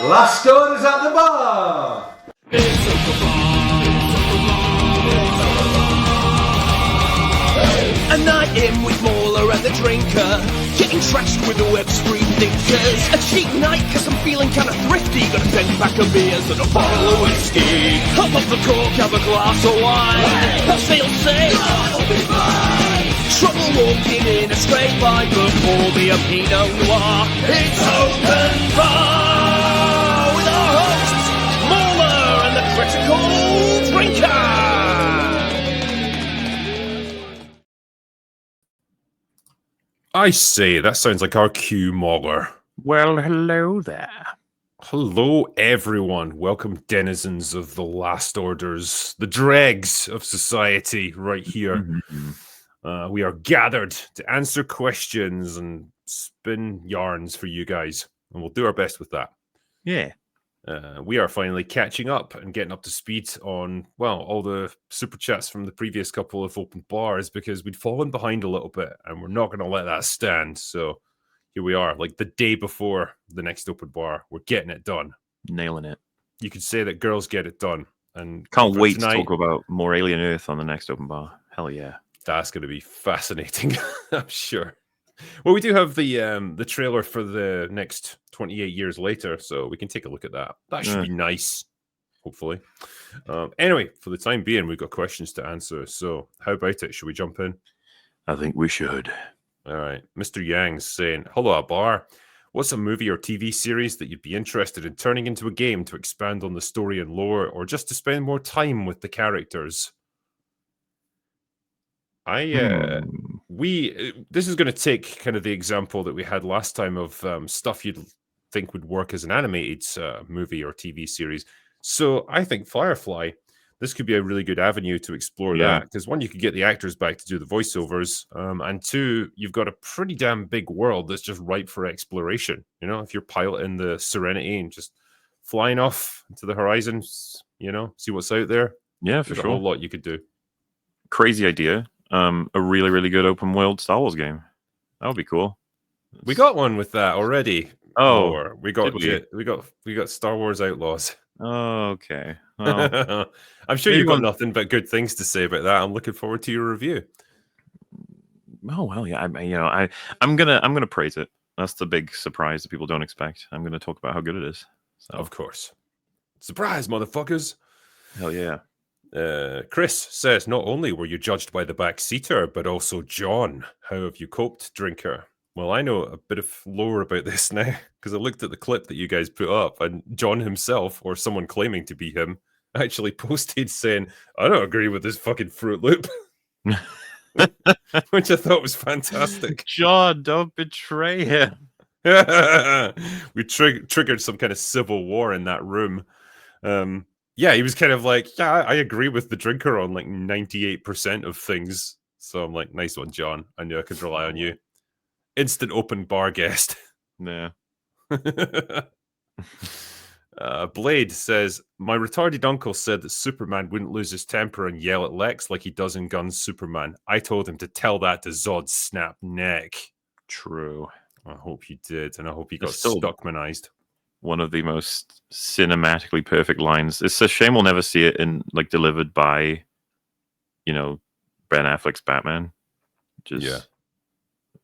Last orders at the bar! A night in with Mauler and the drinker, getting trashed with the web screen thinkers. A cheap night cause I'm feeling kinda thrifty, got a 10-pack of beers and a bottle of whiskey. Hop off the cork, have a glass of wine. As they'll say, I'll be fine. Trouble walking in a straight line, but pour me a Pinot Noir. It's open bar with our hosts, Mauler and the critical drinker. I say, that sounds like our cue, Mauler. Well, hello there. Hello, everyone. Welcome, denizens of the last orders, the dregs of society, right here. We are gathered to answer questions and spin yarns for you guys, and we'll do our best with that. Yeah. We are finally catching up and getting up to speed on, well, all the super chats from the previous couple of open bars because we'd fallen behind a little bit and we're not going to let that stand. So here we are, like the day before the next open bar. We're getting it done. Nailing it. You could say that girls get it done. And can't wait tonight, to talk about more Alien Earth on the next open bar. Hell yeah. That's going to be fascinating, I'm sure. Well, we do have the trailer for the next 28 years later, so we can take a look at that. That should be nice, hopefully. Anyway, for the time being, we've got questions to answer. So how about it? Should we jump in? I think we should. All right. Mr. Yang's saying, hello, Bar. What's a movie or TV series that you'd be interested in turning into a game to expand on the story and lore, or just to spend more time with the characters? This is going to take kind of the example that we had last time of stuff you'd think would work as an animated movie or TV series. So I think Firefly, this could be a really good avenue to explore that, because one, you could get the actors back to do the voiceovers, and two, you've got a pretty damn big world that's just ripe for exploration. You know, if you're piloting the Serenity and just flying off to the horizons, you know, see what's out there. Yeah, for There's sure. a whole lot you could do. Crazy idea. A really, really good open world Star Wars game. That would be cool. We got one with that already. Oh, we got Star Wars Outlaws. Oh, okay. Well, I'm sure you've got nothing but good things to say about that. I'm looking forward to your review. Oh well, yeah. I'm gonna praise it. That's the big surprise that people don't expect. I'm gonna talk about how good it is. So. Of course, surprise, motherfuckers! Hell yeah. Chris says, not only were you judged by the backseater, but also John. How have you coped, drinker? Well, I know a bit of lore about this now, because I looked at the clip that you guys put up, and John himself, or someone claiming to be him, actually posted saying, I don't agree with this fucking Fruit Loop. Which I thought was fantastic. John, don't betray him. We triggered some kind of civil war in that room. Yeah, he was kind of like, yeah, I agree with the drinker on like 98% of things. So I'm like, nice one, John. I knew I could rely on you. Instant open bar guest. Yeah. Blade says, my retarded uncle said that Superman wouldn't lose his temper and yell at Lex like he does in Guns Superman. I told him to tell that to Zod's snap neck. True. I hope you did, and I hope he got Stockmanized. One of the most cinematically perfect lines. It's a shame we'll never see it in like delivered by, you know, Ben Affleck's Batman. Just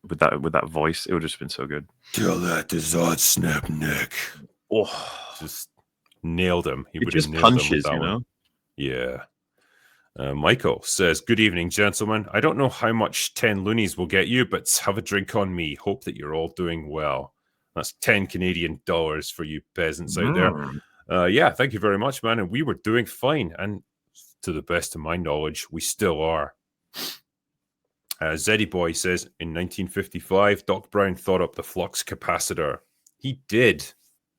with that voice, it would have just been so good. Tell that to Zod snap neck. Oh, just nailed him. He would just have punches, him with that you know. one. Yeah. Michael says, good evening, gentlemen. I don't know how much 10 loonies will get you, but have a drink on me. Hope that you're all doing well. That's 10 Canadian dollars for you peasants out there. Yeah, thank you very much, man. And we were doing fine. And to the best of my knowledge, we still are. Zeddy Boy says, in 1955, Doc Brown thought up the flux capacitor. He did. It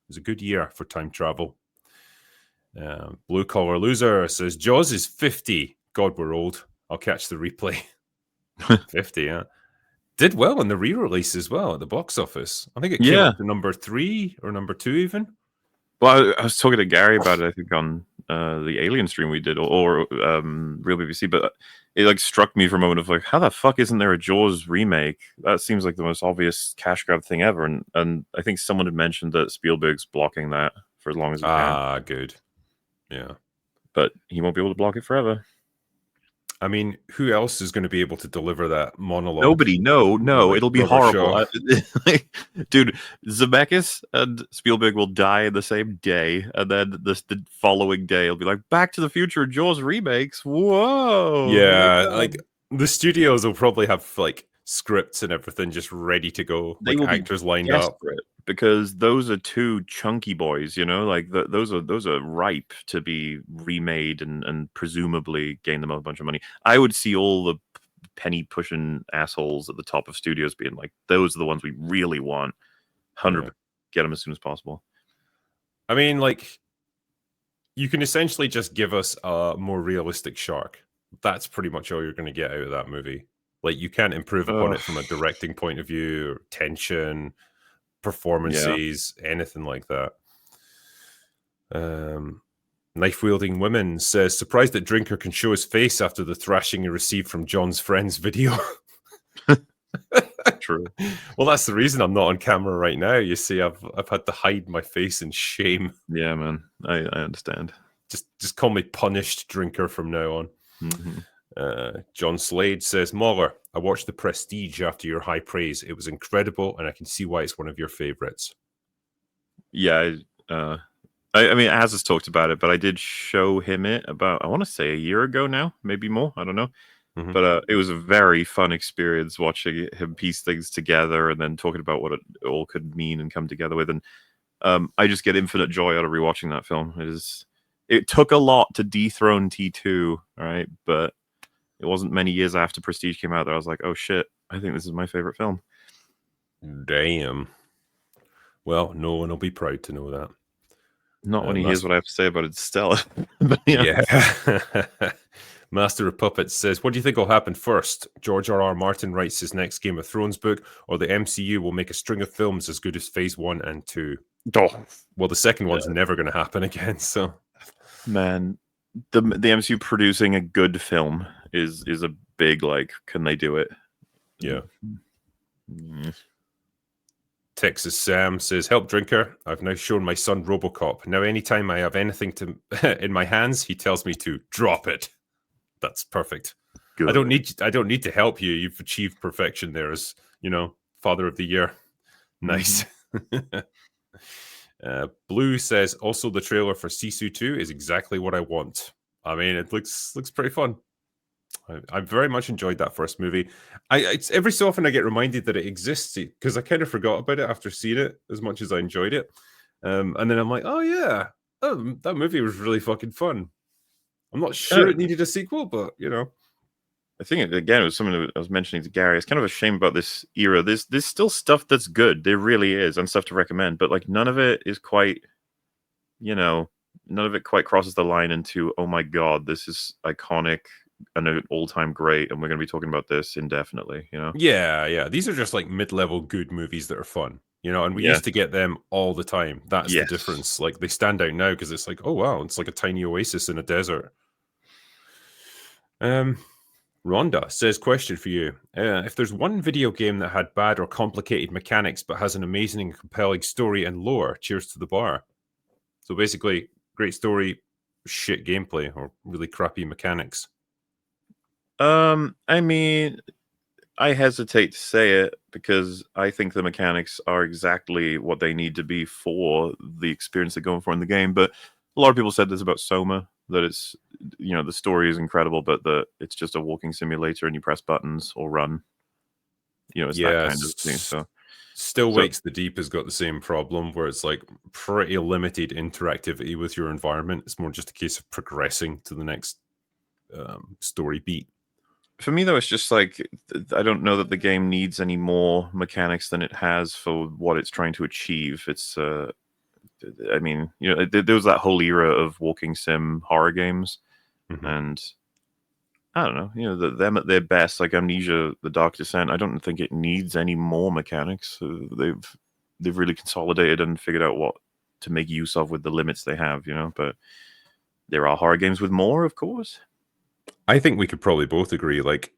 was a good year for time travel. Blue Collar Loser says, Jaws is 50. God, we're old. I'll catch the replay. 50, yeah. Did well in the re-release as well at the box office. I think it came up to number 3 or number 2 even. Well, I was talking to Gary about it, I think, on the Alien stream we did, or Real BBC, but it like struck me for a moment of like, how the fuck isn't there a Jaws remake? That seems like the most obvious cash grab thing ever. And I think someone had mentioned that Spielberg's blocking that for as long as he can. Ah, good. Yeah. But he won't be able to block it forever. I mean, who else is going to be able to deliver that monologue? Nobody. No, Like it'll be Robert horrible. Shaw. Dude, Zemeckis and Spielberg will die the same day, and then the following day it'll be like Back to the Future and Jaws remakes. Whoa. Yeah, like the studios will probably have like scripts and everything just ready to go, They like will be actors lined up. desperate because those are two chunky boys, you know, like those are ripe to be remade and presumably gain them a bunch of money. I would see all the penny pushing assholes at the top of studios being like, those are the ones we really want. 100%, get them as soon as possible. I mean, like, you can essentially just give us a more realistic shark. That's pretty much all you're going to get out of that movie. Like, you can't improve upon it from a directing point of view, or tension, performances, anything like that. Knife wielding women says, surprised that Drinker can show his face after the thrashing he received from John's friend's video. True. Well, that's the reason I'm not on camera right now. You see, I've had to hide my face in shame. Yeah, man, I understand. Just call me Punished Drinker from now on. Mm-hmm. John Slade says, Mahler, I watched The Prestige after your high praise. It was incredible, and I can see why it's one of your favorites. Yeah, I mean, Az has talked about it, but I did show him it about, I want to say a year ago now, maybe more, I don't know. Mm-hmm. But it was a very fun experience watching him piece things together and then talking about what it all could mean and come together with. And I just get infinite joy out of rewatching that film. It took a lot to dethrone T2, right? But it wasn't many years after Prestige came out that I was like, oh shit, I think this is my favorite film. Damn. Well, no one will be proud to know that. Not when he hears what I have to say about it, Stella. Yeah. Master of Puppets says, what do you think will happen first? George R.R. Martin writes his next Game of Thrones book, or the MCU will make a string of films as good as Phase 1 and 2? Oh, well, the second one's never going to happen again, so... Man, the MCU producing a good film is a big, like, can they do it? Yeah. Mm. Texas Sam says, help Drinker. I've now shown my son RoboCop. Now anytime I have anything in my hands, he tells me to drop it. That's perfect. Good. I don't need to help you. You've achieved perfection there as, Father of the Year. Nice. Blue says, also the trailer for Sisu 2 is exactly what I want. I mean, it looks pretty fun. I very much enjoyed that first movie. It's every so often I get reminded that it exists because I kind of forgot about it after seeing it as much as I enjoyed it. And then I'm like, oh yeah, that movie was really fucking fun. I'm not sure it needed a sequel, but I think again it was something that I was mentioning to Gary. It's kind of a shame about this era. There's still stuff that's good. There really is, and stuff to recommend. But like none of it is quite, none of it quite crosses the line into, oh my god, this is iconic and an all-time great, and we're going to be talking about this indefinitely. Yeah. These are just like mid-level good movies that are fun. And we used to get them all the time. That's the difference. Like they stand out now because it's like, oh wow, it's like a tiny oasis in a desert. Rhonda says, question for you. If there's one video game that had bad or complicated mechanics but has an amazing and compelling story and lore, cheers to the bar. So basically, great story, shit gameplay, or really crappy mechanics. I mean, I hesitate to say it because I think the mechanics are exactly what they need to be for the experience they're going for in the game. But a lot of people said this about Soma, that it's, the story is incredible, but it's just a walking simulator and you press buttons or run. It's that kind of thing. So Still Wakes the Deep has got the same problem where it's like pretty limited interactivity with your environment. It's more just a case of progressing to the next story beat. For me, though, it's just like, I don't know that the game needs any more mechanics than it has for what it's trying to achieve. It's, I mean, there was that whole era of walking sim horror games, and I don't know, them at their best, like Amnesia, The Dark Descent, I don't think it needs any more mechanics. They've really consolidated and figured out what to make use of with the limits they have, but there are horror games with more, of course. I think we could probably both agree, like,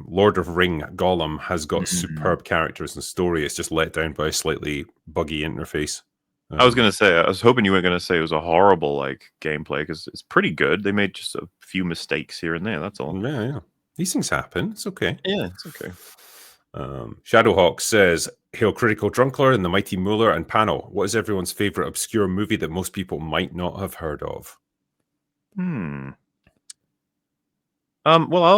Lord of Ring Gollum has got superb characters and story. It's just let down by a slightly buggy interface. I was gonna say, I was hoping you weren't gonna say it was a horrible like gameplay because it's pretty good. They made just a few mistakes here and there. That's all. Yeah. These things happen. It's okay. Yeah, it's okay. Shadowhawk says, "Hail Critical Drunkler and the Mighty Mueller and panel. What is everyone's favorite obscure movie that most people might not have heard of?" Well,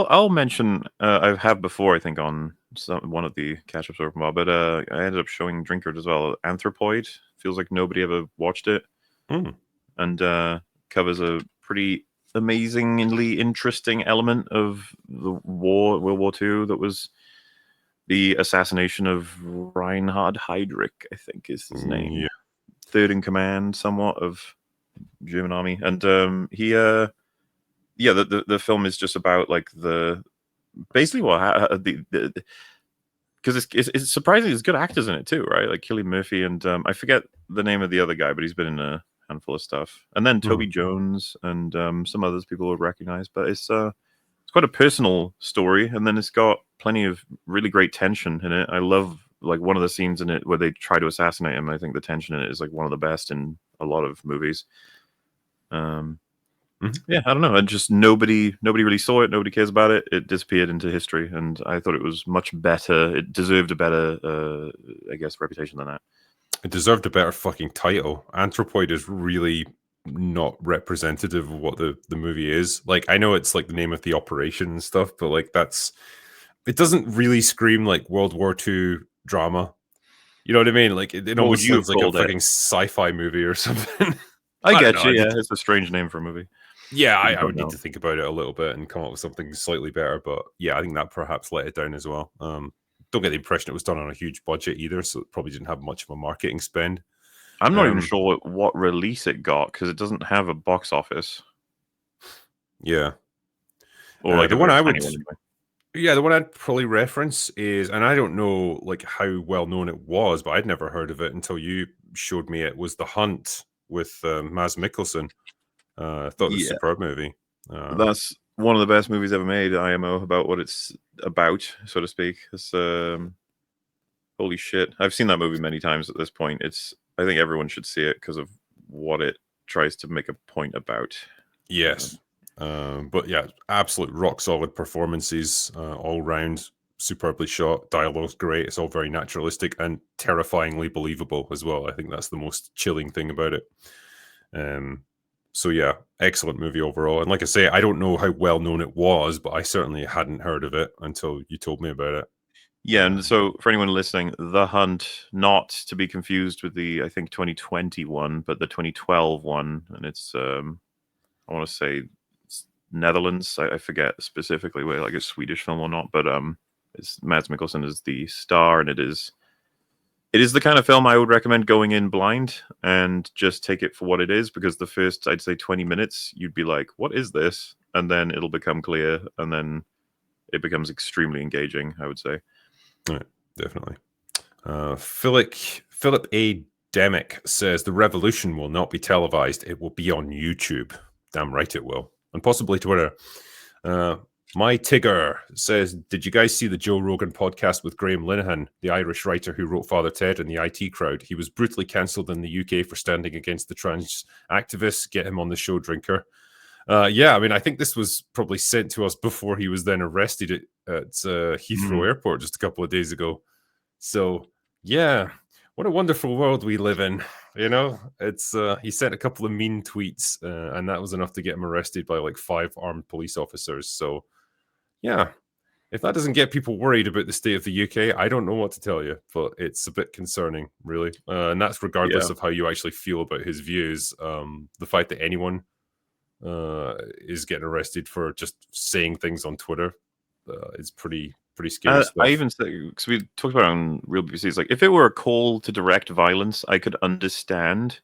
I'll mention. I have before, I think, on one of the catch-ups over from but I ended up showing Drinkard as well. Anthropoid feels like nobody ever watched it, and covers a pretty amazingly interesting element of the war, World War II. That was the assassination of Reinhard Heydrich, I think is his name. Yeah. Third in command, somewhat, of German army, and he the film is just about like basically what because it's surprisingly there's good actors in it too, right? Like Cillian Murphy and I forget the name of the other guy, but he's been in a handful of stuff, and then Toby Jones and some others people would recognize. But it's quite a personal story, and then it's got plenty of really great tension in it. I love like one of the scenes in it where they try to assassinate him. I think the tension in it is like one of the best in a lot of movies. Yeah, I don't know. Just nobody really saw it. Nobody cares about it. It disappeared into history, and I thought it was much better. It deserved a better, I guess, reputation than that. It deserved a better fucking title. Anthropoid is really not representative of what the movie is. Like, I know it's like the name of the operation and stuff, but like it doesn't really scream like World War II drama. You know what I mean? Like it almost sounds like a fucking sci-fi movie or something. I get you. Yeah, it's a strange name for a movie. Yeah, I would need to think about it a little bit and come up with something slightly better. But yeah, I think that perhaps let it down as well. Don't get the impression it was done on a huge budget either, so it probably didn't have much of a marketing spend. I'm not even sure what release it got because it doesn't have a box office. Yeah, or like the one I would. Yeah, the one I'd probably reference is, and I don't know like how well known it was, but I'd never heard of it until you showed me it. Was The Hunt with Mads Mikkelsen. I thought it was a superb movie. That's one of the best movies ever made, IMO, about what it's about, so to speak. It's holy shit. I've seen that movie many times at this point. I think everyone should see it because of what it tries to make a point about. Yes. But yeah, absolute rock solid performances all round, superbly shot, dialogue's great, it's all very naturalistic and terrifyingly believable as well. I think that's the most chilling thing about it. So yeah, excellent movie overall. And like I say, I don't know how well known it was, but I certainly hadn't heard of it until you told me about it. Yeah, and so for anyone listening, The Hunt, not to be confused with the, I think, 2020 one, but the 2012 one. And it's, I want to say it's Netherlands. I forget specifically whether like a Swedish film or not, but it's Mads Mikkelsen is the star, and it is the kind of film I would recommend going in blind and just take it for what it is, because the first, I'd say 20 minutes, you'd be like, what is this? And then it'll become clear, and then it becomes extremely engaging, I would say. Right, definitely. Philip A. Demick says, the revolution will not be televised. It will be on YouTube. Damn right it will. And possibly Twitter. My Tigger says, did you guys see the Joe Rogan podcast with Graham Linehan, the Irish writer who wrote Father Ted and the IT Crowd? He was brutally cancelled in the UK for standing against the trans activists. Get him on the show, Drinker. Yeah, I mean, I think this was probably sent to us before he was then arrested at Heathrow Airport just a couple of days ago. So, yeah, what a wonderful world we live in. You know, it's he sent a couple of mean tweets, and that was enough to get him arrested by like 5 armed police officers. So, yeah, if that doesn't get people worried about the state of the UK, I don't know what to tell you, but it's a bit concerning, really. And that's regardless of how you actually feel about his views. The fact that anyone is getting arrested for just saying things on Twitter is pretty scary stuff. I even say, because we talked about it on Real BBC, it's like if it were a call to direct violence, I could understand.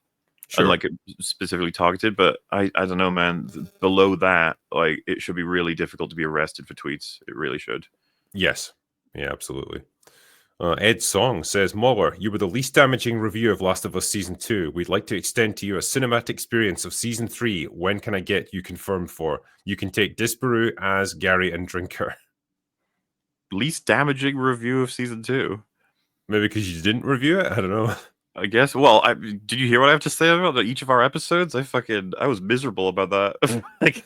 Sure. And like specifically targeted, but I don't know, man. Below that, like it should be really difficult to be arrested for tweets. It really should. Yes, yeah, absolutely. Ed Song says, Muller, you were the least damaging review of Last of Us Season 2. We'd like to extend to you a cinematic experience of Season 3. When can I get you confirmed for? You can take Disparu as Gary and Drinker. Least damaging review of Season 2? Maybe because you didn't review it? I don't know. I guess. Well, did you hear what I have to say about each of our episodes? I was miserable about that. Like,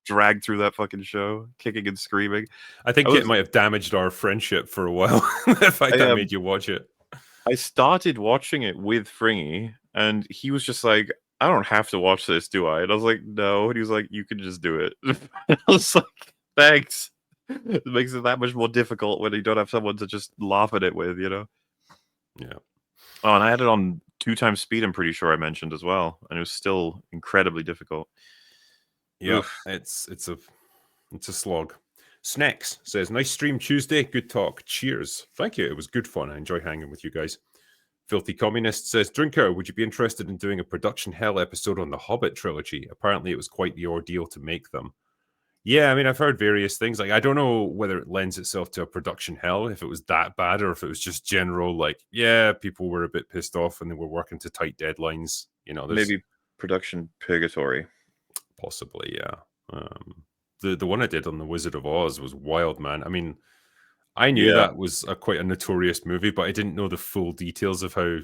dragged through that fucking show, kicking and screaming. I think it might have damaged our friendship for a while if I made you watch it. I started watching it with Fringy, and he was just like, I don't have to watch this, do I? And I was like, no. And he was like, you can just do it. I was like, thanks. It makes it that much more difficult when you don't have someone to just laugh at it with, you know? Yeah. Oh, and I had it on 2x speed, I'm pretty sure I mentioned as well. And it was still incredibly difficult. Yeah, it's a slog. Snacks says, nice stream Tuesday. Good talk. Cheers. Thank you. It was good fun. I enjoy hanging with you guys. Filthy Communist says, Drinker, would you be interested in doing a production hell episode on the Hobbit trilogy? Apparently it was quite the ordeal to make them. Yeah, I mean, I've heard various things. Like, I don't know whether it lends itself to a production hell, if it was that bad, or if it was just general, like, yeah, people were a bit pissed off and they were working to tight deadlines. You know, maybe production purgatory. Possibly, yeah. The one I did on The Wizard of Oz was wild, man. I mean, I knew that was quite a notorious movie, but I didn't know the full details of how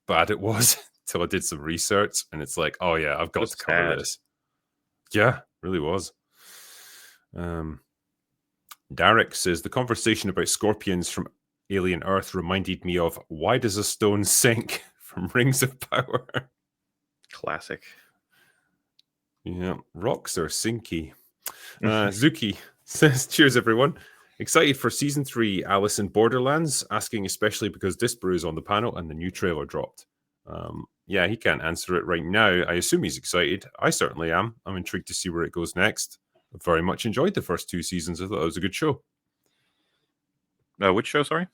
bad it was until I did some research. And it's like, oh yeah, I've got to cover this. Yeah, really was. Derek says, the conversation about scorpions from Alien Earth reminded me of Why Does a Stone Sink from Rings of Power. Classic. Yeah, rocks are sinky. Zuki says, cheers everyone. Excited for season 3 Alice in Borderlands, asking especially because Disbrew is on the panel and the new trailer dropped. Yeah, he can't answer it right now. I assume he's excited. I certainly am. I'm intrigued to see where it goes next. I very much enjoyed the first 2 seasons. I thought it was a good show. Which show, sorry?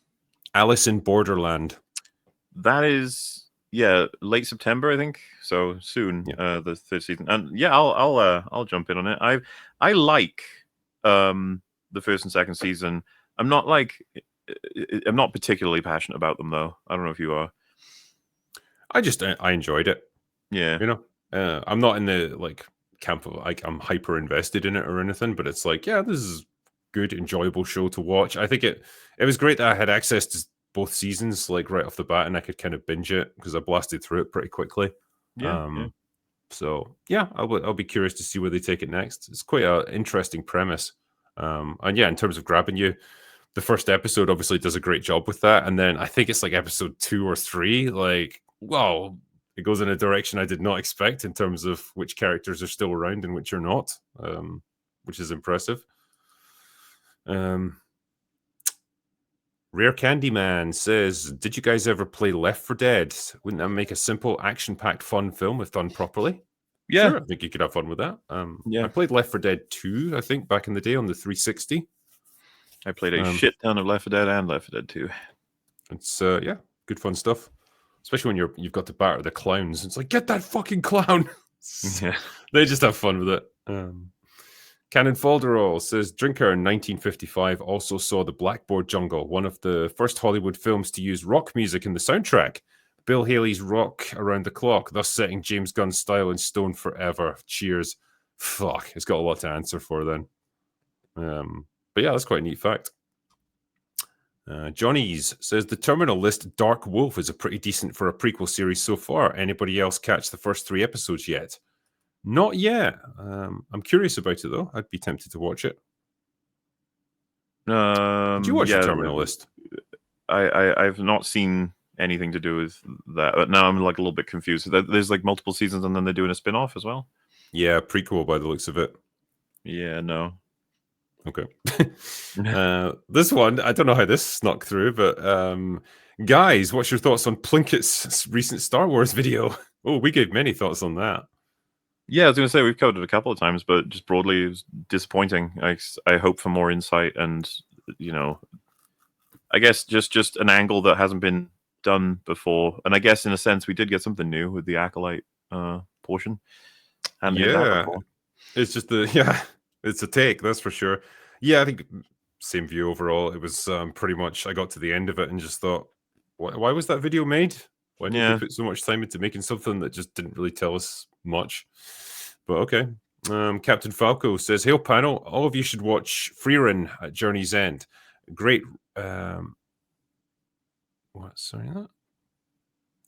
Alice in Borderland. That is, late September, I think. So soon, the 3rd season. And yeah, I'll jump in on it. I like the 1st and 2nd season. I'm not particularly passionate about them though. I don't know if you are. I enjoyed it. Yeah. You know, I'm not in the camp of I'm hyper invested in it or anything, but it's like, yeah, this is good, enjoyable show to watch. I think it was great that I had access to both seasons right off the bat, and I could kind of binge it because I blasted through it pretty quickly. So yeah, I'll be curious to see where they take it next. It's quite an interesting premise. And yeah, in terms of grabbing you, the first episode obviously does a great job with that, and then I think it's episode 2 or 3, wow, it goes in a direction I did not expect in terms of which characters are still around and which are not, which is impressive. Rare Candyman says, did you guys ever play Left 4 Dead? Wouldn't that make a simple, action-packed, fun film if done properly? Yeah. Sure, I think you could have fun with that. I played Left 4 Dead 2, I think, back in the day on the 360. I played a shit ton of Left 4 Dead and Left 4 Dead 2. It's, good fun stuff. Especially when you've got to batter the clowns. It's like, get that fucking clown! Yeah. They just have fun with it. Cannon Falderall says, Drinker in 1955 also saw The Blackboard Jungle, one of the first Hollywood films to use rock music in the soundtrack. Bill Haley's Rock Around the Clock, thus setting James Gunn's style in stone forever. Cheers. Fuck, it's got a lot to answer for then. But yeah, that's quite a neat fact. Johnny's says, the Terminal List Dark Wolf is a pretty decent for a prequel series so far. Anybody else catch the first 3 episodes yet? Not yet. I'm curious about it though. I'd be tempted to watch it. Did you watch the Terminal List? I've not seen anything to do with that. But now I'm a little bit confused. There's multiple seasons and then they're doing a spin-off as well? Yeah, prequel by the looks of it. Yeah, no. Okay. This one, I don't know how this snuck through, but guys, what's your thoughts on Plinkett's recent Star Wars video? Oh, we gave many thoughts on that. Yeah, I was going to say we've covered it a couple of times, but just broadly, it was disappointing. I hope for more insight and, I guess just an angle that hasn't been done before. And I guess in a sense, we did get something new with the Acolyte portion. It's just it's a take, that's for sure. Yeah, I think same view overall. It was pretty much, I got to the end of it and just thought, why was that video made? Why did they put so much time into making something that just didn't really tell us much? But okay. Captain Falco says, hail panel, all of you should watch Freerin at Journey's End. Great.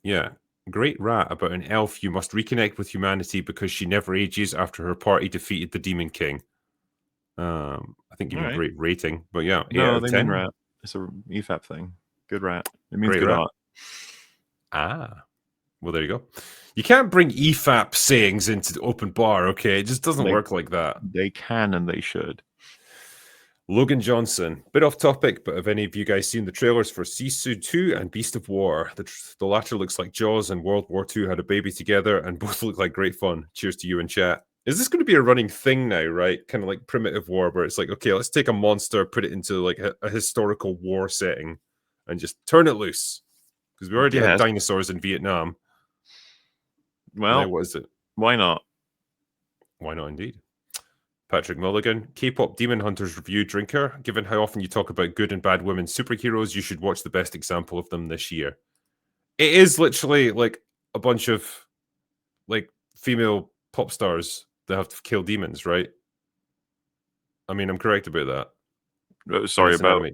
Yeah. Great rat about an elf you must reconnect with humanity because she never ages after her party defeated the Demon King. I think give All a right. great rating, but yeah, 8 No, out of they mean 10. rat. It's a EFAP thing. Good rat. It means Great good rat. art. Ah, well, there you go. You can't bring EFAP sayings into the open bar, okay? It just doesn't work like that. They can and they should. Logan Johnson, bit off topic, but have any of you guys seen the trailers for Sisu 2 and Beast of War? The latter looks like Jaws and World War II had a baby together, and both look like great fun. Cheers to you in chat. Is this going to be a running thing now, right? Kind of like Primitive War, where it's like, okay, let's take a monster, put it into like a historical war setting, and just turn it loose. Because we already had dinosaurs in Vietnam. Well, now, what is it? Why not? Why not, indeed. Patrick Mulligan, K-pop Demon Hunters review drinker. Given how often you talk about good and bad women superheroes, you should watch the best example of them this year. It is literally like a bunch of like female pop stars that have to kill demons, right? I mean, I'm correct about that. Sorry about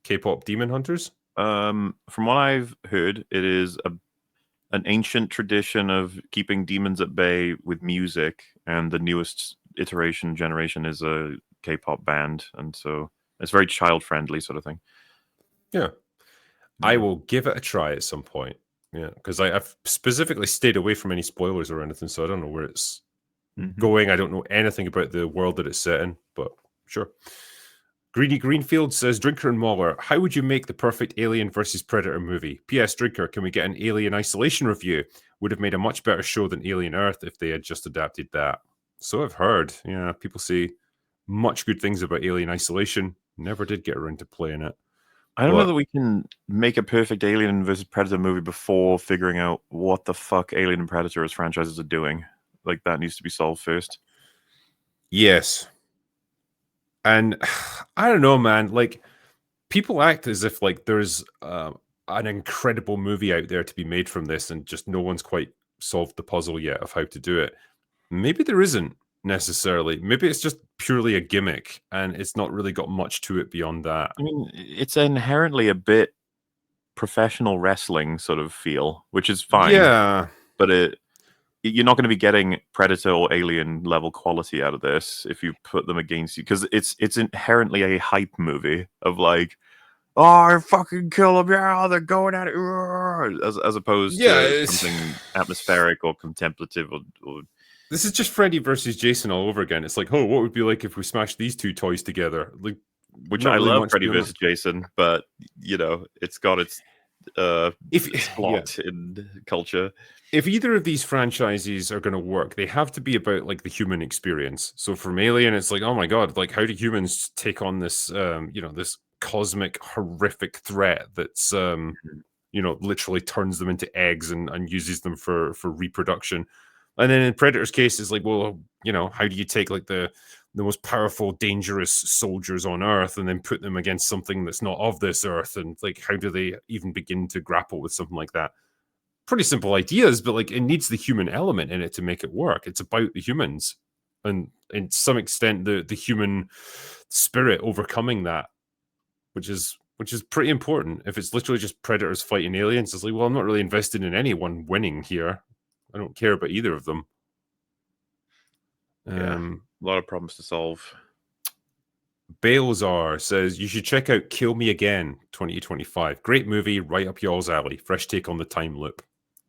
K-pop Demon Hunters. From what I've heard, it is an ancient tradition of keeping demons at bay with music, and the newest generation is a K-pop band, and so it's very child-friendly sort of thing. Yeah. I will give it a try at some point. Yeah, because I've specifically stayed away from any spoilers or anything, so I don't know where it's going. I don't know anything about the world that it's set in, but sure. Greedy Greenfield says, Drinker and Mauler, how would you make the perfect Alien versus Predator movie? P.S. Drinker, can we get an Alien Isolation review? Would have made a much better show than Alien Earth if they had just adapted that. So I've heard. Yeah, people say much good things about Alien Isolation. Never did get around to playing it. I don't know that we can make a perfect Alien versus Predator movie before figuring out what the fuck Alien and Predator as franchises are doing. Like, that needs to be solved first. Yes. And I don't know, man. Like, people act as if like there's an incredible movie out there to be made from this, and just no one's quite solved the puzzle yet of how to do it. Maybe there isn't necessarily. Maybe it's just purely a gimmick, and it's not really got much to it beyond that. I mean, it's inherently a bit professional wrestling sort of feel, which is fine. Yeah, but you're not going to be getting Predator or Alien level quality out of this if you put them against you, because it's inherently a hype movie of like, oh, I fucking kill them, yeah, they're going at it, as opposed to something atmospheric or contemplative or this is just Freddy versus Jason all over again. It's like, oh, what would it be like if we smashed these two toys together? Like, which I love Freddy versus Jason, but you know, it's got its plot in culture. If either of these franchises are going to work, they have to be about like the human experience. So from Alien, it's like, oh my god, like how do humans take on this, this cosmic horrific threat that's, literally turns them into eggs and uses them for reproduction. And then in Predator's case, it's like, well, how do you take like the most powerful, dangerous soldiers on Earth and then put them against something that's not of this Earth? And like, how do they even begin to grapple with something like that? Pretty simple ideas, but like it needs the human element in it to make it work. It's about the humans, and in some extent, the human spirit overcoming that, which is pretty important. If it's literally just predators fighting aliens, it's like, well, I'm not really invested in anyone winning here. I don't care about either of them. Yeah, a lot of problems to solve. Balezar says, you should check out Kill Me Again 2025. Great movie, right up y'all's alley. Fresh take on the time loop.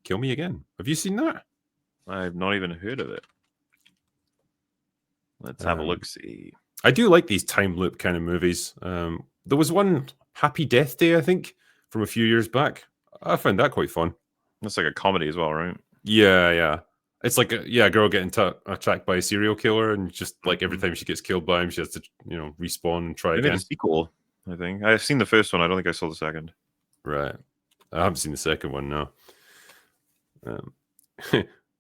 Kill Me Again. Have you seen that? I've not even heard of it. Let's have a look-see. I do like these time loop kind of movies. There was one, Happy Death Day, I think, from a few years back. I found that quite fun. That's like a comedy as well, right? Yeah. It's like a girl getting attacked by a serial killer, and just like every time she gets killed by him, she has to, respawn and try again. Maybe a sequel, I think. I've seen the first one. I don't think I saw the second. Right. I haven't seen the second one, no.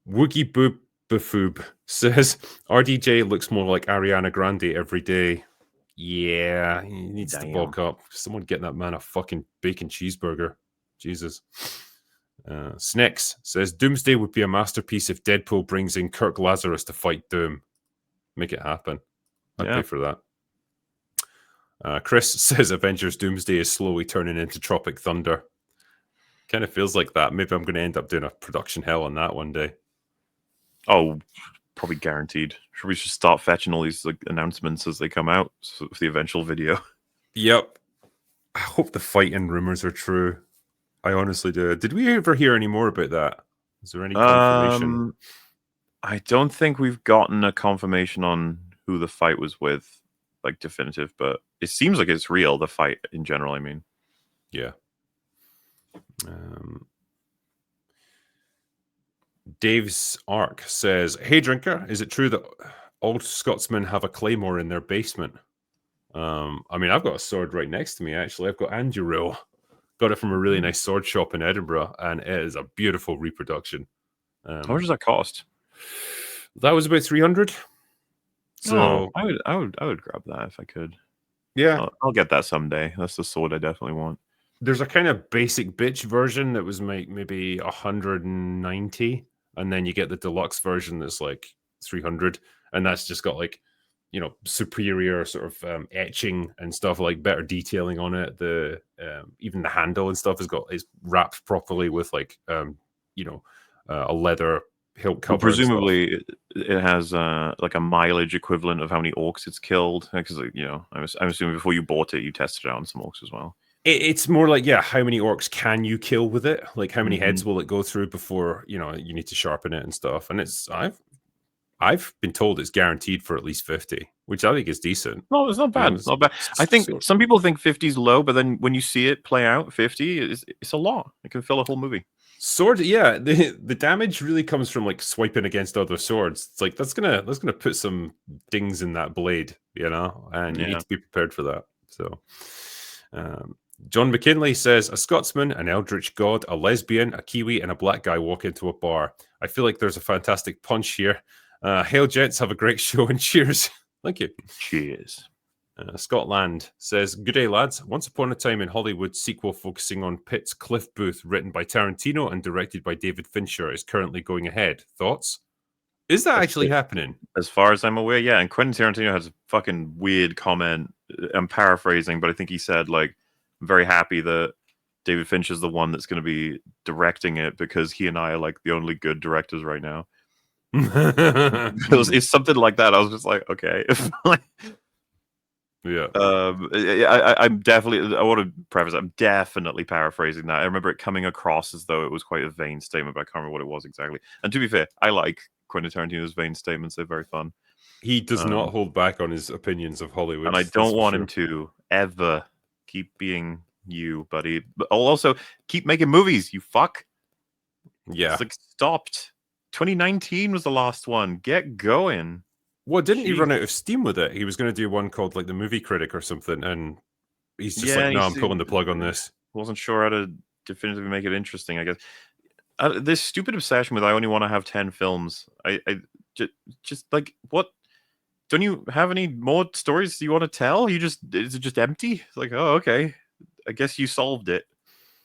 Woogie Boop Bafoob says, RDJ looks more like Ariana Grande every day. Yeah, he needs to bulk up. Someone getting that man a fucking bacon cheeseburger. Jesus. Snex says, Doomsday would be a masterpiece if Deadpool brings in Kirk Lazarus to fight Doom. Make it happen. I'd pay for that. Chris says, Avengers Doomsday is slowly turning into Tropic Thunder. Kind of feels like that. Maybe I'm going to end up doing a production hell on that one day. Oh, probably guaranteed. Should we just start fetching all these like announcements as they come out for the eventual video? Yep. I hope the fighting rumors are true. I honestly do. Did we ever hear any more about that? Is there any confirmation? I don't think we've gotten a confirmation on who the fight was with, like definitive, but it seems like it's real, the fight in general, I mean. Yeah. Dave's Arc says, "Hey Drinker, is it true that old Scotsmen have a claymore in their basement?" I mean, I've got a sword right next to me, actually. I've got Anduril. Got it from a really nice sword shop in Edinburgh, and it is a beautiful reproduction. How much does that cost? That was about 300. So I would grab that if I could. Yeah, I'll get that someday. That's the sword I definitely want. there's a kind of basic bitch version that was maybe 190, and then you get the deluxe version that's like 300, and that's just got like, you know, superior sort of etching and stuff, like better detailing on it. The even the handle and stuff is wrapped properly with like you know, a leather hilt cover. Well, presumably it has like a mileage equivalent of how many orcs it's killed, because you know, I'm assuming before you bought it you tested it on some orcs as well. It's more like, yeah, how many orcs can you kill with it? Like, how many heads will it go through before, you know, you need to sharpen it and stuff? And it's I've been told it's guaranteed for at least 50, which I think is decent. No, it's not bad. It's not bad. I think some people think 50 is low, but then when you see it play out, 50 it's a lot. It can fill a whole movie. Sword, yeah, the damage really comes from like swiping against other swords. It's like that's gonna put some dings in that blade, you know, and you need to be prepared for that. So John McKinley says, "A Scotsman, an eldritch god, a lesbian, a Kiwi, and a black guy walk into a bar. I feel like there's a fantastic punch here. Hail, gents, have a great show and cheers." Thank you. Cheers. Scotland says, "Good day, lads. Once Upon a Time in Hollywood sequel focusing on Pitt's Cliff Booth, written by Tarantino and directed by David Fincher, is currently going ahead. Thoughts?" Is that actually happening? As far as I'm aware, yeah. And Quentin Tarantino has a fucking weird comment. I'm paraphrasing, but I think he said, like, I'm very happy that David Fincher's the one that's going to be directing it because he and I are like the only good directors right now. It's something like that. I was just like, okay. Yeah. I'm definitely, I want to preface, I'm definitely paraphrasing that. I remember it coming across as though it was quite a vain statement, but I can't remember what it was exactly. And to be fair, I like Quentin Tarantino's vain statements. They're very fun. He does not hold back on his opinions of Hollywood. And I don't want him to ever. Keep being you, buddy. But also, keep making movies, you fuck. Yeah. It's like, stopped. 2019 was the last one. Get going. Well, didn't he run out of steam with it? He was going to do one called like The Movie Critic or something, and he's just like, "No, I'm pulling the plug on this." Wasn't sure how to definitively make it interesting, I guess. This stupid obsession with I only want to have 10 films. I just like, what? Don't you have any more stories you want to tell? Is it just empty? It's like, oh, okay. I guess you solved it.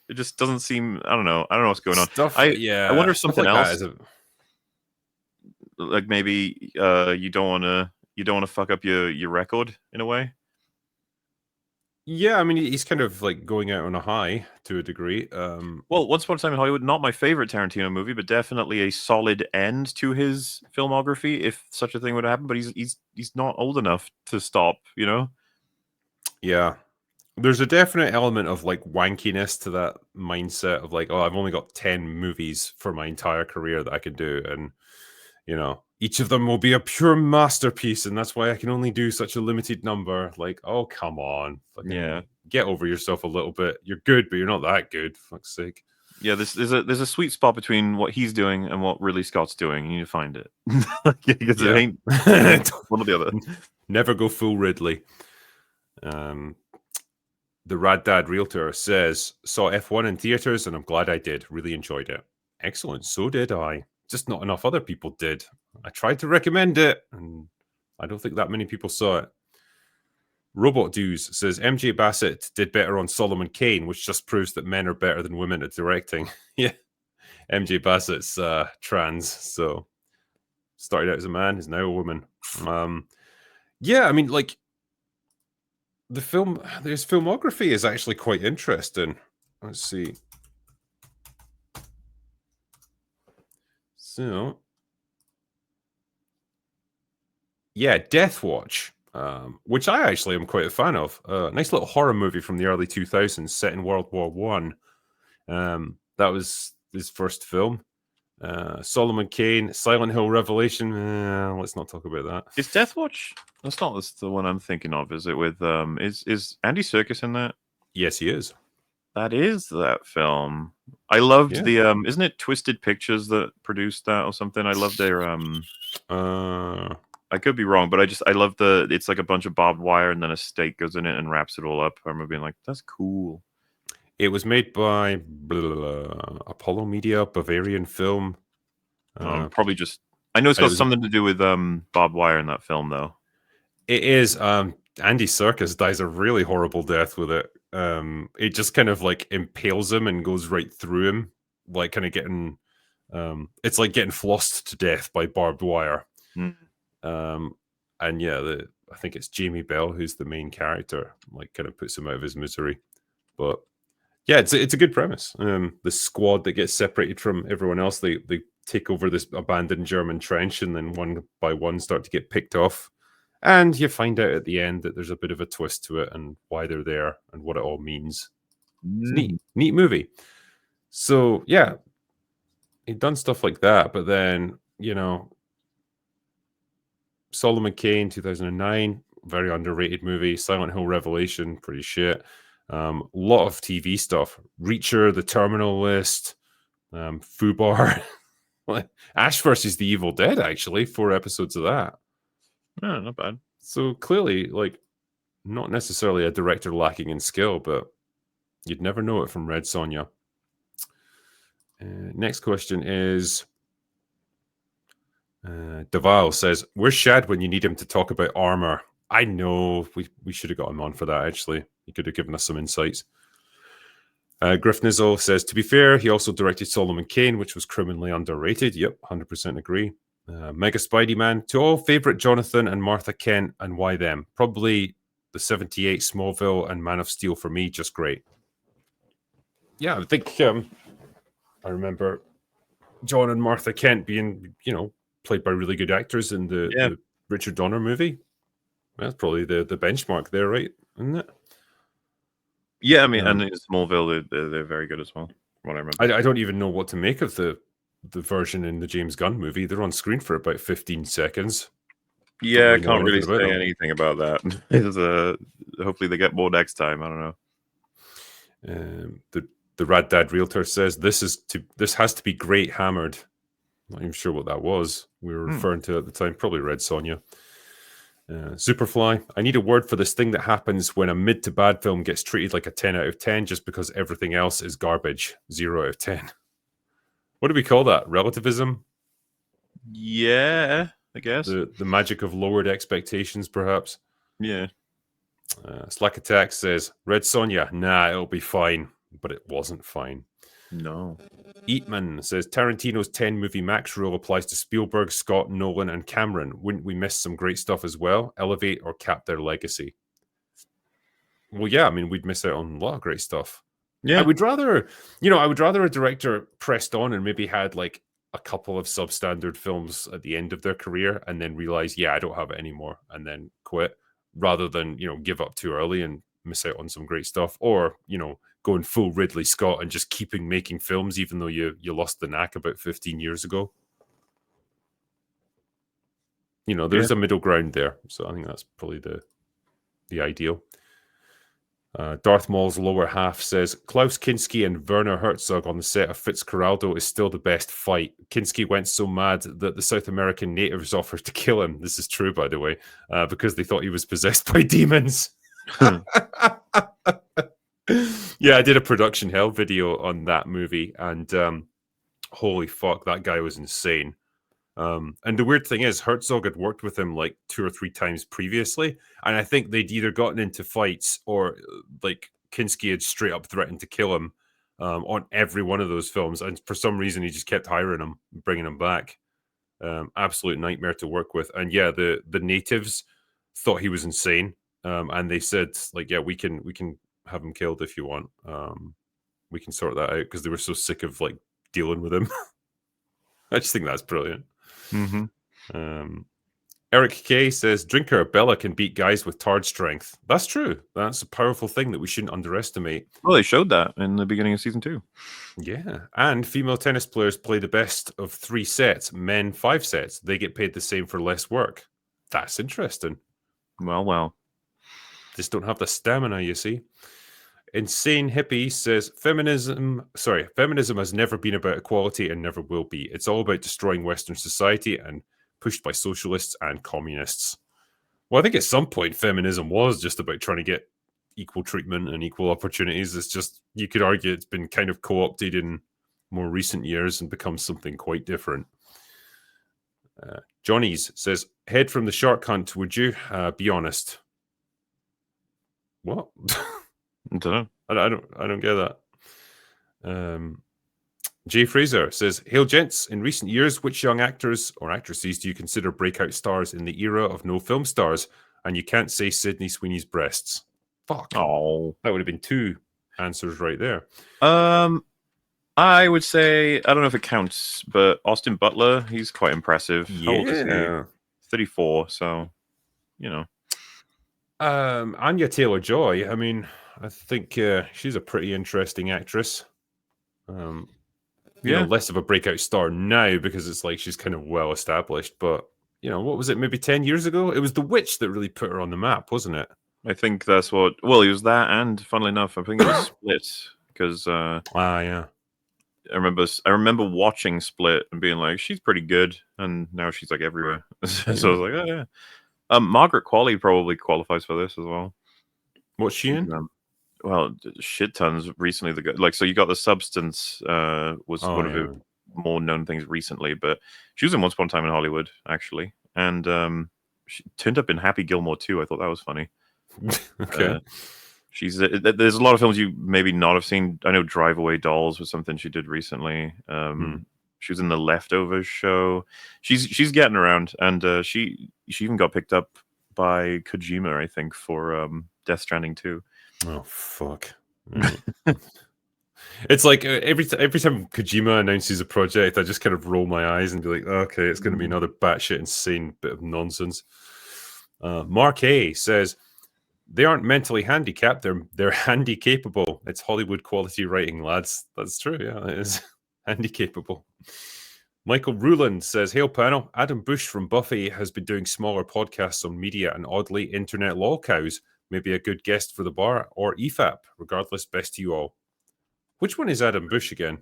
It just doesn't seem. I don't know what's going on. I wonder if something like else. Like maybe you don't want to fuck up your record in a way. Yeah, I mean, he's kind of like going out on a high to a degree. Well, Once Upon a Time in Hollywood, not my favorite Tarantino movie, but definitely a solid end to his filmography, if such a thing would happen. But he's not old enough to stop, you know? Yeah. There's a definite element of like wankiness to that mindset of like, oh, I've only got 10 movies for my entire career that I can do. And, you know, each of them will be a pure masterpiece, and that's why I can only do such a limited number. Like, oh, come on. Yeah. Get over yourself a little bit. You're good, but you're not that good. For fuck's sake. Yeah, there's a sweet spot between what he's doing and what Ridley Scott's doing. You need to find it. Because it ain't one or the other. Never go full Ridley. The Rad Dad Realtor says, "Saw F1 in theaters, and I'm glad I did. Really enjoyed it." Excellent. So did I. Just not enough other people did. I tried to recommend it, and I don't think that many people saw it. Robot Dews says, "MJ Bassett did better on Solomon Kane, which just proves that men are better than women at directing." Yeah. MJ Bassett's trans, so started out as a man, is now a woman. Yeah, I mean, like, his filmography is actually quite interesting. Let's see. So, yeah, Death Watch, which I actually am quite a fan of. Nice little horror movie from the early 2000s set in World War One. That was his first film. Solomon Kane, Silent Hill Revelation. Let's not talk about that. Is Death Watch? That's not the one I'm thinking of. Is it with is Andy Serkis in that? Yes, he is. That is that film. I loved Yeah. the isn't it Twisted Pictures that produced that or something? I love their I could be wrong, but I love it's like a bunch of barbed wire and then a stake goes in it and wraps it all up. I remember being like, that's cool. It was made by Apollo Media, Bavarian Film. Probably just I know it's got something to do with barbed wire in that film though. It is. Andy Serkis dies a really horrible death with it. It just kind of like impales him and goes right through him, like kind of getting. It's like getting flossed to death by barbed wire. And yeah, I think it's Jamie Bell who's the main character. Like, kind of puts him out of his misery. But yeah, it's a good premise. The squad that gets separated from everyone else, they take over this abandoned German trench, and then one by one start to get picked off. And you find out at the end that there's a bit of a twist to it and why they're there and what it all means. It's neat movie. So yeah, he'd done stuff like that, but then, you know, Solomon Kane, 2009, very underrated movie. Silent Hill Revelation, pretty shit. Lot of TV stuff. Reacher, The Terminal List, Fubar. Ash versus the Evil Dead, actually. 4 episodes of that. Yeah, not bad. So clearly, like, not necessarily a director lacking in skill, but you'd never know it from Red Sonja. Next question is... Deval says, where's Shad when you need him to talk about armor? I know, we should have got him on for that, actually. He could have given us some insights. Griff Nizzle says, to be fair, he also directed Solomon Kane, which was criminally underrated. Yep, 100% agree. Mega Spidey Man, to all favorite Jonathan and Martha Kent, and why them? Probably the 78 Smallville and Man of Steel for me, just great. Yeah, I think I remember John and Martha Kent being, you know, played by really good actors in the Richard Donner movie. That's probably the benchmark there, right? Isn't it? Yeah, I mean, and in Smallville, they're very good as well. From what I remember. I don't even know what to make of the version in the James Gunn movie. They're on screen for about 15 seconds. Yeah, I can't really say anything about that. Hopefully they get more next time. I don't know. The Rad Dad Realtor says this has to be great hammered. Not even sure what that was. We were referring to at the time. Probably Red Sonja. Superfly, I need a word for this thing that happens when a mid to bad film gets treated like a 10 out of 10 just because everything else is garbage. 0 out of 10. What do we call that? Relativism? Yeah, I guess. The magic of lowered expectations, perhaps? Yeah. Slack Attack says, Red Sonja, nah, it'll be fine. But it wasn't fine. No. Eatman says, Tarantino's 10-movie max rule applies to Spielberg, Scott, Nolan, and Cameron. Wouldn't we miss some great stuff as well? Elevate or cap their legacy? Well, yeah, I mean, we'd miss out on a lot of great stuff. Yeah. I would rather a director pressed on and maybe had like a couple of substandard films at the end of their career and then realize, yeah, I don't have it anymore, and then quit, rather than, you know, give up too early and miss out on some great stuff, or, you know, going full Ridley Scott and just keeping making films even though you lost the knack about 15 years ago. You know, there's a middle ground there. So I think that's probably the ideal. Darth Maul's lower half says, Klaus Kinski and Werner Herzog on the set of Fitzcarraldo is still the best fight. Kinski went so mad that the South American natives offered to kill him. This is true, by the way, because they thought he was possessed by demons. Yeah, I did a production hell video on that movie, and holy fuck, that guy was insane. And the weird thing is, Herzog had worked with him like 2 or 3 times previously, and I think they'd either gotten into fights or like Kinski had straight up threatened to kill him on every one of those films, and for some reason he just kept hiring him, bringing him back. Absolute nightmare to work with. And yeah, the natives thought he was insane, and they said, like, yeah, we can have him killed if you want. We can sort that out, because they were so sick of like dealing with him. I just think that's brilliant. Mm-hmm. Eric K says, Drinker, Bella can beat guys with tard strength. That's true. That's a powerful thing that we shouldn't underestimate. Well, they showed that in the beginning of season 2. Yeah. And female tennis players play the best of 3 sets, men 5 sets. They get paid the same for less work. That's interesting. Well. Just don't have the stamina, you see. Insane Hippie says, feminism has never been about equality and never will be. It's all about destroying Western society and pushed by socialists and communists. Well, I think at some point feminism was just about trying to get equal treatment and equal opportunities. It's just, you could argue it's been kind of co-opted in more recent years and become something quite different. Johnny's says, head from the shark hunt, would you? Be honest. What? I don't know. I don't get that. Jay Fraser says, hail gents, in recent years, which young actors or actresses do you consider breakout stars in the era of no film stars? And you can't say Sydney Sweeney's breasts. Fuck. Oh. That would have been 2 answers right there. I would say, I don't know if it counts, but Austin Butler, he's quite impressive. How old is he? 34, so, you know. Anya Taylor-Joy, I mean, I think she's a pretty interesting actress. You know, less of a breakout star now because it's like she's kind of well established. But, you know, what was it, maybe 10 years ago? It was The Witch that really put her on the map, wasn't it? I think that's what... Well, it was that, and funnily enough, I think it was Split. Because yeah. I remember watching Split and being like, she's pretty good. And now she's like everywhere. So I was like, oh, yeah. Margaret Qualley probably qualifies for this as well. What's she in? Well, shit tons recently. So you got The Substance was one of the more known things recently, but she was in Once Upon a Time in Hollywood, actually. And she turned up in Happy Gilmore too. I thought that was funny. Okay. There's a lot of films you maybe not have seen. I know Drive Away Dolls was something she did recently. She was in the Leftovers show. She's getting around, and she even got picked up by Kojima, I think, for Death Stranding 2. Oh fuck! It's like every time Kojima announces a project, I just kind of roll my eyes and be like, "Okay, it's going to be another batshit insane bit of nonsense." Mark A says they aren't mentally handicapped; they're handy capable. It's Hollywood quality writing, lads. That's true. Yeah, it is handy capable. Michael Ruland says, hail panel, Adam Bush from Buffy has been doing smaller podcasts on media and oddly internet lol cows. Maybe a good guest for the bar or EFAP. Regardless, best to you all. Which one is Adam Bush again?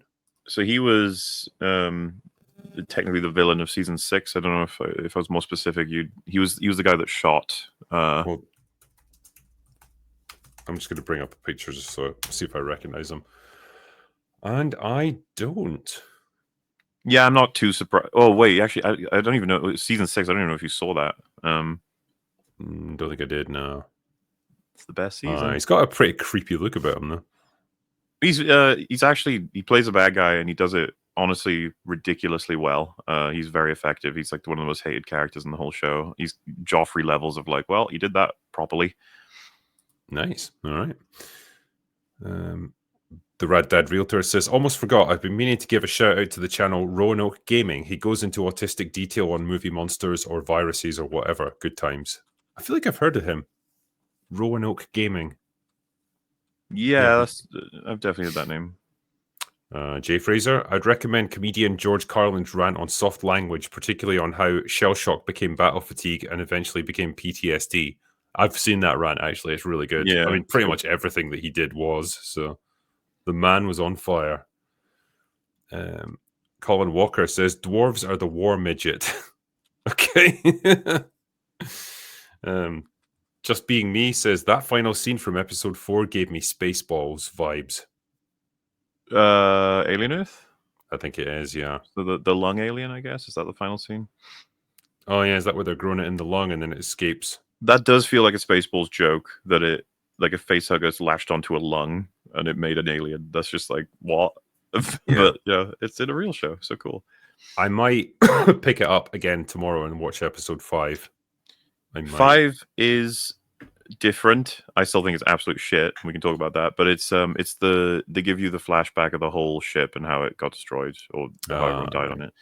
So he was technically the villain of season 6. I don't know if I was more specific. He was the guy that shot. Well, I'm just going to bring up a picture just so see if I recognize him. And I don't. Yeah, I'm not too surprised. Oh wait, actually, I don't even know. It was season 6. I don't even know if you saw that. Don't think I did. No. It's the best season. He's got a pretty creepy look about him, though. He's actually, he plays a bad guy and he does it honestly ridiculously well. He's very effective. He's like one of the most hated characters in the whole show. He's Joffrey levels of like, well, you did that properly. Nice. All right. The Rad Dad Realtor says, almost forgot. I've been meaning to give a shout out to the channel Roanoke Gaming. He goes into autistic detail on movie monsters or viruses or whatever. Good times. I feel like I've heard of him. Roanoke Gaming. Yeah, I've definitely heard that name. Jay Fraser, I'd recommend comedian George Carlin's rant on soft language, particularly on how shell shock became battle fatigue and eventually became PTSD. I've seen that rant, actually. It's really good. Yeah, I mean, pretty much everything that he did was. So the man was on fire. Colin Walker says, dwarves are the war midget. Okay. Just Being Me says, that final scene from episode 4 gave me Spaceballs vibes. Alien Earth? I think it is, yeah. So the lung alien, I guess? Is that the final scene? Oh, yeah. Is that where they're growing it in the lung and then it escapes? That does feel like a Spaceballs joke, that it, like a facehugger's latched onto a lung and it made an alien. That's just like, what? But yeah, it's in a real show. So cool. I might pick it up again tomorrow and watch episode 5. 5 is different. I still think it's absolute shit. We can talk about that, but it's they give you the flashback of the whole ship and how it got destroyed or how everyone died on it.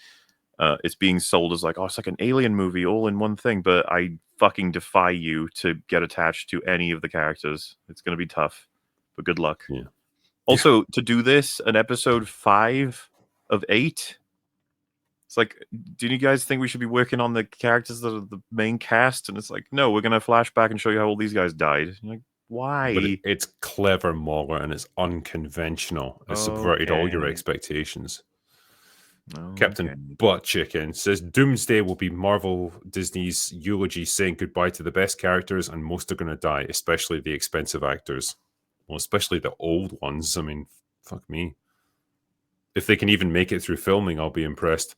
it's being sold as like, oh, it's like an alien movie all in one thing. But I fucking defy you to get attached to any of the characters. It's going to be tough, but good luck. Yeah. Also, to do this, an episode 5 of 8. It's like, do you guys think we should be working on the characters that are the main cast? And it's like, no, we're going to flash back and show you how all these guys died. You're like, why? But it's clever, Mauler, and it's unconventional. It subverted all your expectations. Captain Butt Chicken says Doomsday will be Marvel Disney's eulogy saying goodbye to the best characters, and most are going to die, especially the expensive actors. Well, especially the old ones. I mean, fuck me. If they can even make it through filming, I'll be impressed.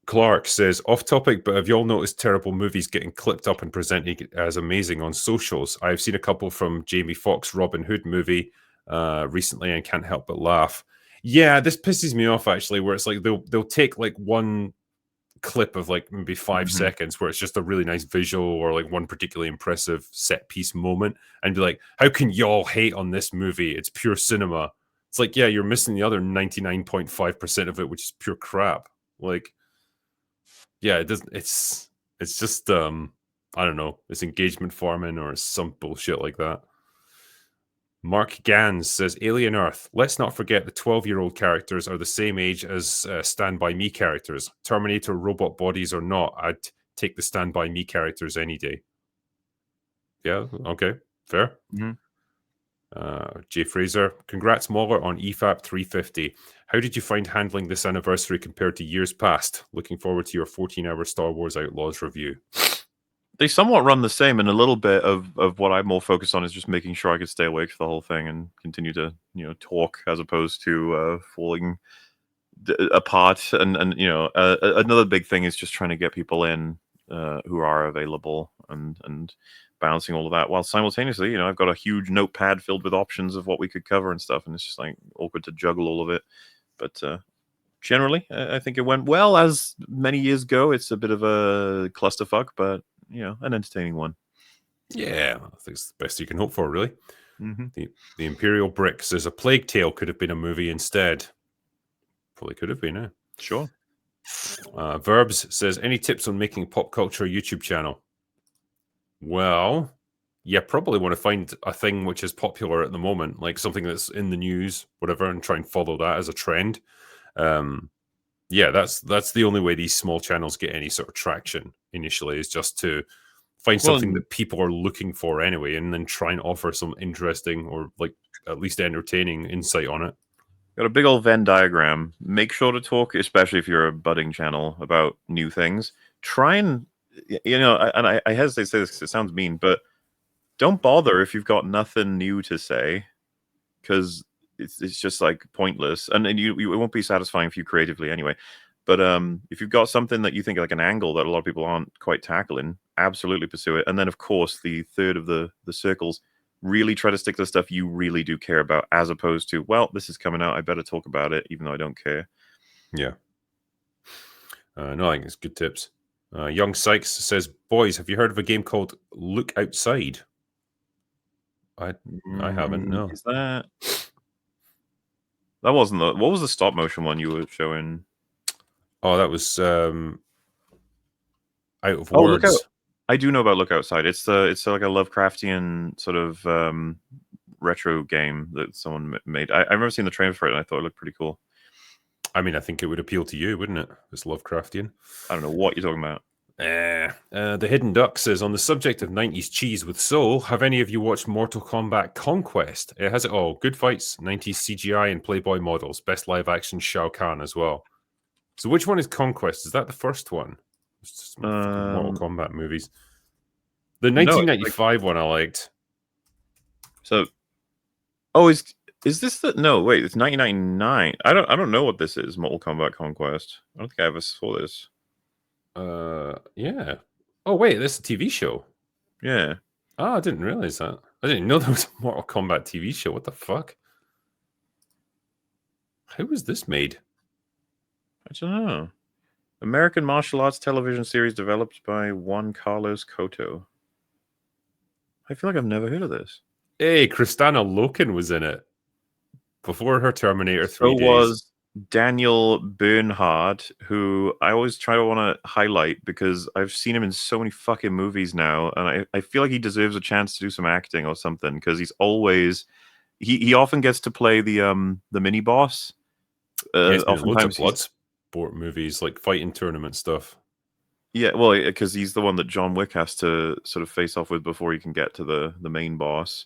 Clark says, off topic, but have you all noticed terrible movies getting clipped up and presented as amazing on socials? I've seen a couple from Jamie Foxx Robin Hood movie recently and can't help but laugh. Yeah, this pisses me off actually, where it's like they'll take like one clip of like maybe 5 seconds where it's just a really nice visual or like one particularly impressive set piece moment and be like, how can y'all hate on this movie? It's pure cinema. It's like, yeah, you're missing the other 99.5% of it, which is pure crap. Like, yeah, it doesn't. It's just I don't know. It's engagement farming or some bullshit like that. Mark Gans says, Alien Earth. Let's not forget the 12-year-old characters are the same age as Stand By Me characters. Terminator robot bodies or not, I'd take the Stand By Me characters any day. Yeah, okay, fair. Jay Fraser, congrats Mauler on EFAP 350. How did you find handling this anniversary compared to years past? Looking forward to your 14-hour Star Wars Outlaws review. They somewhat run the same, and a little bit of what I'm more focused on is just making sure I could stay awake for the whole thing and continue to talk as opposed to falling apart. And another big thing is just trying to get people in who are available and balancing all of that while simultaneously, I've got a huge notepad filled with options of what we could cover and stuff, and it's just like awkward to juggle all of it. But generally, I think it went well. As many years go, it's a bit of a clusterfuck, but an entertaining one. Yeah, I think it's the best you can hope for, really. The Imperial Brick says a Plague Tale could have been a movie instead. Probably could have been, eh? Sure. Verbs says, any tips on making a pop culture YouTube channel? Well, you probably want to find a thing which is popular at the moment, like something that's in the news, whatever, and try and follow that as a trend. Yeah, that's the only way these small channels get any sort of traction initially, is just to find something that people are looking for anyway, and then try and offer some interesting or like at least entertaining insight on it. Got a big old Venn diagram. Make sure to talk, especially if you're a budding channel, about new things. Try and, I hesitate to say this because it sounds mean, but don't bother if you've got nothing new to say, because it's just like pointless, and it won't be satisfying for you creatively anyway. But if you've got something that you think like an angle that a lot of people aren't quite tackling, absolutely pursue it. And then, of course, the third of the circles, really try to stick to the stuff you really do care about, as opposed to, well, this is coming out, I better talk about it, even though I don't care. Yeah. No, I think it's good tips. Young Sykes says, boys, have you heard of a game called Look Outside? I haven't, no. Is that wasn't what was the stop motion one you were showing? Oh, that was Out of Words. I do know about Look Outside. It's like a Lovecraftian sort of retro game that someone made. I remember seeing the trailer for it, and I thought it looked pretty cool. I mean, I think it would appeal to you, wouldn't it? It's Lovecraftian. I don't know what you're talking about. The Hidden Duck says, on the subject of 90s cheese with soul, have any of you watched Mortal Kombat Conquest? It has it all. Good fights, 90s CGI, and Playboy models. Best live action Shao Kahn as well. So which one is Conquest? Is that the first one? It's just Mortal Kombat movies. The 1995 one I liked. So, is this the... No, wait, it's 1999. I don't know what this is, Mortal Kombat Conquest. I don't think I ever saw this. Yeah. Oh, wait, this is a TV show. Yeah. Oh, I didn't realize that. I didn't know there was a Mortal Kombat TV show. What the fuck? How was this made? I don't know. American martial arts television series developed by Juan Carlos Cotto. I feel like I've never heard of this. Hey, Kristanna Loken was in it. Before her Terminator 3 So days. was Daniel Bernhard, who I always try to want to highlight because I've seen him in so many fucking movies now, and I feel like he deserves a chance to do some acting or something because he's always he often gets to play the mini boss. Yeah, he's been in loads of Oftentimes he's Bloodsport movies, like fighting tournament stuff. yeah, well, because he's the one that John Wick has to sort of face off with before he can get to the main boss.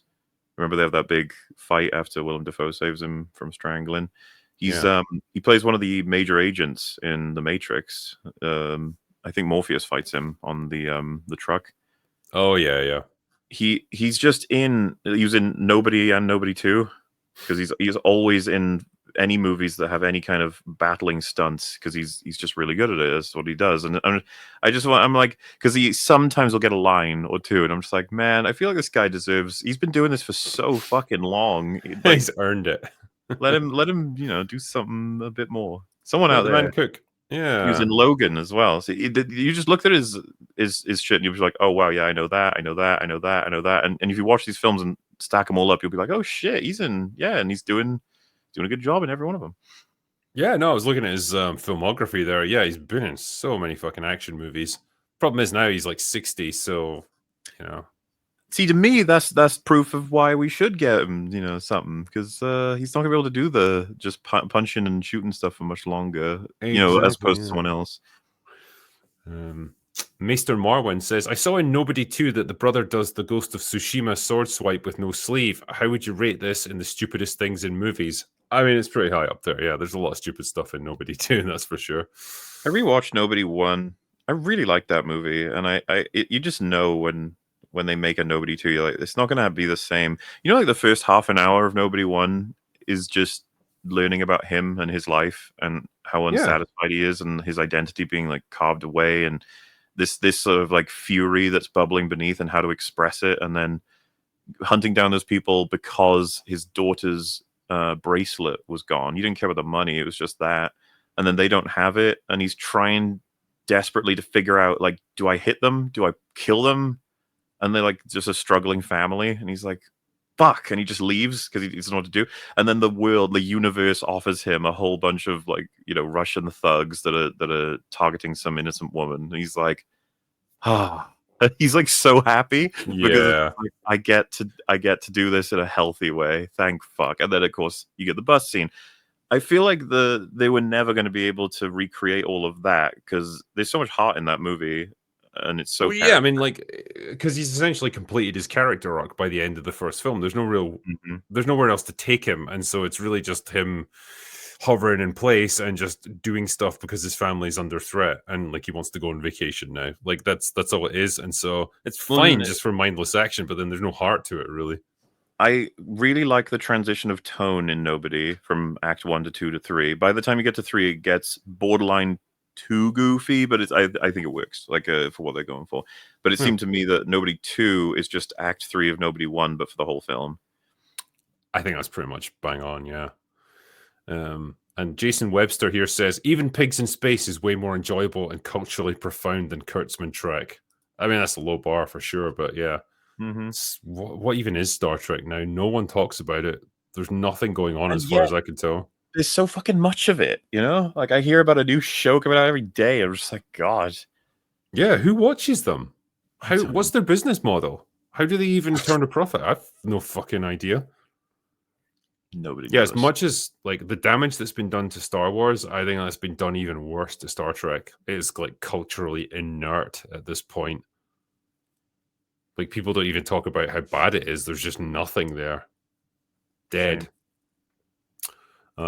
Remember they have that big fight after Willem Dafoe saves him from strangling. He's Yeah. he plays one of the major agents in The Matrix. I think Morpheus fights him on the truck. Oh yeah. He's just in. He was in Nobody and Nobody 2 because he's always in any movies that have any kind of battling stunts because he's just really good at it. That's what he does. And I'm like, because he sometimes will get a line or two, and I'm just like, man, I feel like this guy deserves. He's been doing this for so fucking long. Like, He's earned it. let him, do something a bit more. Someone out the there. man cook. Yeah, He was in Logan as well. So you just looked at his shit and you was like, oh wow, yeah, I know that. And if you watch these films and stack them all up, you'll be like, oh shit, he's in, yeah, and he's doing a good job in every one of them. Yeah, no, I was looking at his filmography there. Yeah, he's been in so many fucking action movies. Problem is now he's like 60, so See, to me, that's proof of why we should get him, something, because he's not gonna be able to do the just punching and shooting stuff for much longer, as opposed to someone else. Maester Marwin says, I saw in Nobody 2 that the brother does the Ghost of Tsushima sword swipe with no sleeve. How would you rate this in the stupidest things in movies? I mean, it's pretty high up there. Yeah, there's a lot of stupid stuff in Nobody 2, that's for sure. I rewatched Nobody 1. I really like that movie, and you just know when they make a Nobody 2, you're like, it's not gonna be the same. Like the first half an hour of Nobody 1 is just learning about him and his life and how unsatisfied he is and his identity being like carved away and this sort of like fury that's bubbling beneath and how to express it, and then hunting down those people because his daughter's bracelet was gone. You didn't care about the money, it was just that, and then they don't have it, and he's trying desperately to figure out, like, do I hit them, do I kill them, and they're like just a struggling family, and he's like, fuck, and he just leaves because he doesn't know what to do. And then the universe offers him a whole bunch of like Russian thugs that are targeting some innocent woman. And he's like, he's like so happy because like, I get to do this in a healthy way. Thank fuck. And then of course you get the bus scene. I feel like they were never going to be able to recreate all of that because there's so much heart in that movie. And it's so I mean, like, because he's essentially completed his character arc by the end of the first film. There's no real there's nowhere else to take him, and so it's really just him hovering in place and just doing stuff because his family's under threat and like he wants to go on vacation now. Like that's all it is. And so it's fine just for mindless action, but then there's no heart to it really. I really like the transition of tone in Nobody from Act 1 to 2 to 3. By the time you get to 3, it gets borderline too goofy, but I think it works like for what they're going for. But it seemed to me that Nobody 2 is just Act 3 of Nobody 1, but for the whole film. I think that's pretty much bang on, yeah. And Jason Webster here says, even Pigs in Space is way more enjoyable and culturally profound than Kurtzman Trek. I mean, that's a low bar for sure, but yeah. What even is Star Trek now? No one talks about it. There's nothing going on as far as I can tell. There's so fucking much of it, Like I hear about a new show coming out every day. I'm just like, God. Yeah, who watches them? What's their business model? How do they even turn a profit? I've no fucking idea. Nobody knows. Yeah, as much as like the damage that's been done to Star Wars, I think that's been done even worse to Star Trek. It's like culturally inert at this point. Like people don't even talk about how bad it is. There's just nothing there. Dead.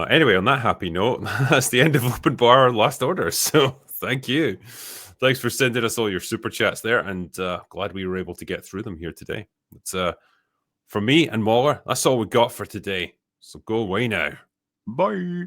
Anyway, on that happy note, that's the end of Open Bar Last Order. So thank you. Thanks for sending us all your super chats there, and glad we were able to get through them here today. It's from me and Mauler, that's all we got for today. So go away now. Bye.